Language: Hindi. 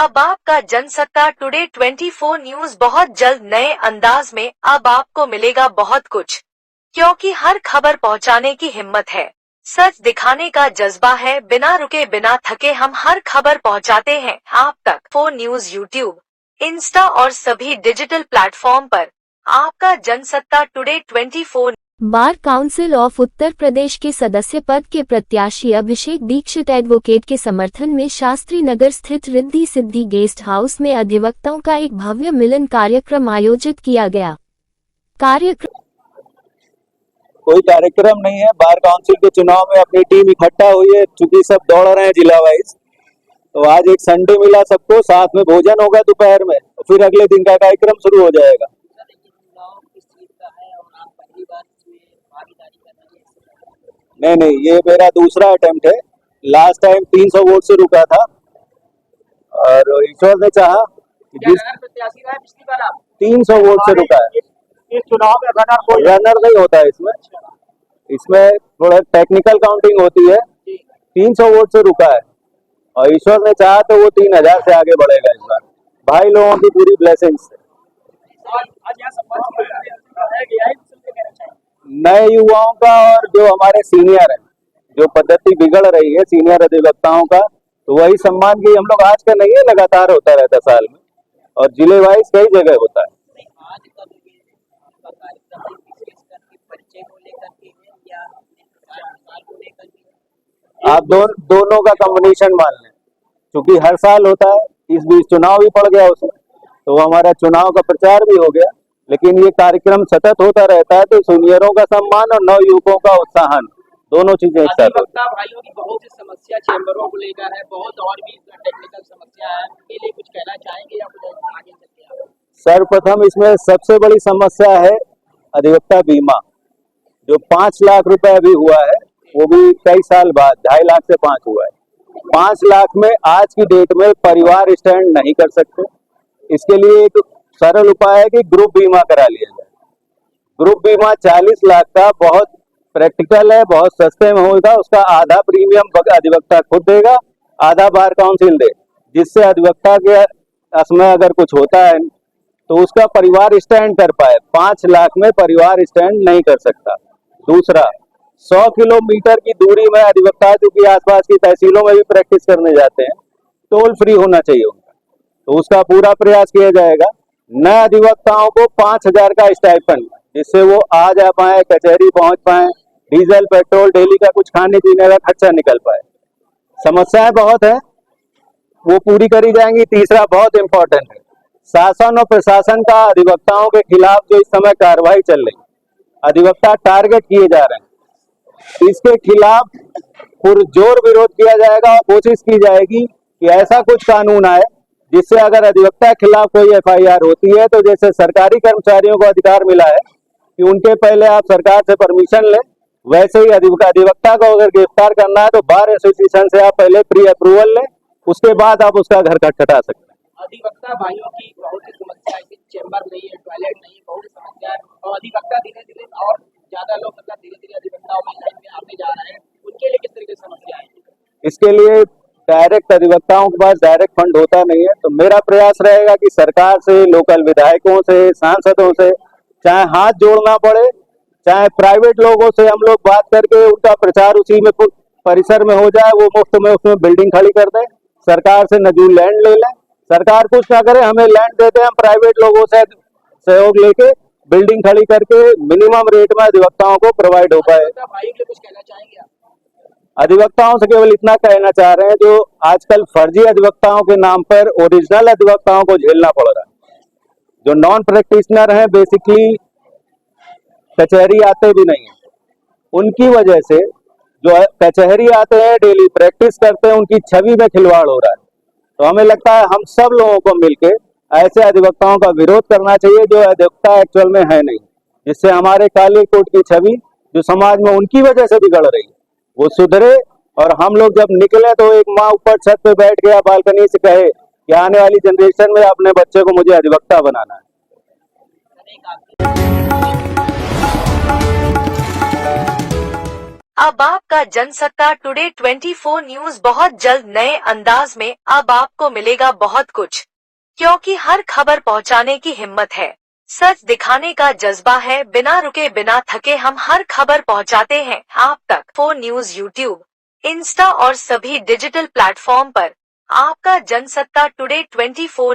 अब आपका जनसत्ता टुडे 24 न्यूज बहुत जल्द नए अंदाज में। अब आपको मिलेगा बहुत कुछ, क्योंकि हर खबर पहुंचाने की हिम्मत है, सच दिखाने का जज्बा है। बिना रुके बिना थके हम हर खबर पहुंचाते हैं आप तक। 4 न्यूज यूट्यूब, इंस्टा और सभी डिजिटल प्लेटफॉर्म पर। आपका Jansatta today 24। Bar council of Uttar Pradesh के सदस्य पद के प्रत्याशी अभिषेक दीक्षित एडवोकेट के समर्थन में शास्त्री नगर स्थित रिद्धि सिद्धि गेस्ट हाउस में अधिवक्ताओं का एक भव्य मिलन कार्यक्रम आयोजित किया गया। कोई कार्यक्रम नहीं है। बार काउंसिल के चुनाव में अपनी टीम इकट्ठा हुई है, चूंकि सब दौड़ रहे हैं जिला वाइज, तो आज एक संडे मिला सबको, साथ में भोजन होगा दोपहर में, फिर अगले दिन का कार्यक्रम शुरू हो जाएगा। नहीं, ये मेरा दूसरा अटेम्प्ट है। लास्ट टाइम 300 वोट से रुका था और ईश्वर ने चाहा कि जिस 300 वोट से रुका है। इस चुनाव में रनर नहीं होता है इसमें थोड़ा टेक्निकल काउंटिंग होती है। 300 वोट से रुका है और ईश्वर ने चाहा तो वो 3000 से आगे बढ़ेगा इस बार, भाई लोगों की पूरी ब्लेसिंग्स से। नए युवाओं का और जो हमारे सीनियर हैं, जो पद्धति बिगड़ रही है सीनियर अधिवक्ताओं का, तो वही सम्मान की हम लोग आज का नहीं है, लगातार होता रहता साल में और जिले वाइज कई जगह होता है। आप दोनों का कॉम्बिनेशन मान लें, क्योंकि हर साल होता है, इस बीच चुनाव भी पड़ गया उसमें, तो हमारा चुनाव का प्रचार भी हो गया। लेकिन ये कार्यक्रम सतत होता रहता है, तो सीनियरों का सम्मान और नव युवकों का उत्साहन, दोनों चीजें एक साथ होती हैं। भाइयों की बहुत सी समस्या चैम्बरों को लेकर है, बहुत और भी टेक्निकल समस्या है, इसके लिए कुछ कहना चाहेंगे या कुछ आगे चलते हैं? सर्वप्रथम इसमें सबसे बड़ी समस्या है अधिवक्ता बीमा, जो 5 लाख रुपए अभी हुआ है, वो भी कई साल बाद 2.5 लाख से 5 हुआ है। 5 लाख में आज की डेट में परिवार स्टैंड नहीं कर सकते। इसके लिए एक सरल उपाय है कि ग्रुप बीमा करा लिया जाए। ग्रुप बीमा 40 लाख का बहुत प्रैक्टिकल है, बहुत सस्ते में होगा। उसका आधा प्रीमियम अधिवक्ता खुद देगा, आधा बार काउंसिल दे, जिससे अधिवक्ता के असमय अगर कुछ होता है तो उसका परिवार स्टैंड कर पाए। 5 लाख में परिवार स्टैंड नहीं कर सकता। दूसरा, 100 किलोमीटर की दूरी में अधिवक्ता चूंकि आसपास की तहसीलों में भी प्रैक्टिस करने जाते हैं, टोल फ्री होना चाहिए उनका, तो उसका पूरा प्रयास किया जाएगा। नए अधिवक्ताओं को 5000 का स्टाइपेंड, जिससे वो आ जा पाए, कचहरी पहुंच पाए, डीजल पेट्रोल डेली का कुछ खाने पीने का खर्चा निकल पाए। समस्याएं बहुत है, वो पूरी करी जाएंगी। तीसरा बहुत इंपॉर्टेंट है, शासन और प्रशासन का अधिवक्ताओं के खिलाफ जो इस समय कार्रवाई चल रही, अधिवक्ता टारगेट किए जा रहे हैं, इसके खिलाफ पुरजोर विरोध किया जाएगा और कोशिश की जाएगी कि ऐसा कुछ कानून आए जिससे अगर अधिवक्ता के खिलाफ कोई FIR होती है, तो जैसे सरकारी कर्मचारियों को अधिकार मिला है कि उनके पहले आप सरकार से परमिशन लें, वैसे ही अधिवक्ता को अगर गिरफ्तार करना है तो बार एसोसिएशन से आप पहले प्री अप्रूवल लें, उसके बाद आप उसका घर खटखटा सकते हैं। अधिवक्ता भाइयों की बहुत सी समस्या है, चैम्बर नहीं है, टॉयलेट नहीं है, बहुत सी समस्या है और अधिवक्ता धीरे धीरे और ज्यादा लोग धीरे धीरे अधिवक्ताओं की लाइन में आते जा रहे हैं, उनके लिए किस तरह की समस्या है? इसके लिए डायरेक्ट अधिवक्ताओं के पास डायरेक्ट फंड होता नहीं है, तो मेरा प्रयास रहेगा कि सरकार से, लोकल विधायकों से, सांसदों से, चाहे हाथ जोड़ना पड़े, चाहे प्राइवेट लोगों से हम लोग बात करके उनका प्रचार उसी में परिसर में हो जाए, वो मुफ्त में उसमें बिल्डिंग खड़ी कर दें, सरकार से नजूल लैंड ले लें। सरकार कुछ ना करे, हमें लैंड देते हैं, हम प्राइवेट लोगों से सहयोग लेके बिल्डिंग खड़ी करके मिनिमम रेट में अधिवक्ताओं को प्रोवाइड हो पाए। कुछ कहना चाहेंगे आप? अधिवक्ताओं से केवल इतना कहना चाह रहे हैं, जो आजकल फर्जी अधिवक्ताओं के नाम पर ओरिजिनल अधिवक्ताओं को झेलना पड़ रहा है। जो नॉन प्रैक्टिशनर हैं, बेसिकली कचहरी आते भी नहीं है, उनकी वजह से जो कचहरी आते हैं, डेली प्रैक्टिस करते हैं, उनकी छवि में खिलवाड़ हो रहा है। तो हमें लगता है हम सब लोगों को मिलके ऐसे अधिवक्ताओं का विरोध करना चाहिए जो अधिवक्ता एक्चुअल में है नहीं, जिससे हमारे काली कोर्ट की छवि जो समाज में उनकी वजह से बिगड़ रही है वो सुधरे। और हम लोग जब निकले तो एक माँ ऊपर छत पे बैठ गया बालकनी से कहे कि आने वाली जनरेशन में अपने बच्चे को मुझे अधिवक्ता बनाना है। अब आपका जनसत्ता टुडे 24 न्यूज बहुत जल्द नए अंदाज में। अब आपको मिलेगा बहुत कुछ, क्योंकि हर खबर पहुंचाने की हिम्मत है, सच दिखाने का जज्बा है। बिना रुके बिना थके हम हर खबर पहुंचाते हैं आप तक। 4 न्यूज यूट्यूब, इंस्टा और सभी डिजिटल प्लेटफॉर्म पर। आपका जनसत्ता टुडे 24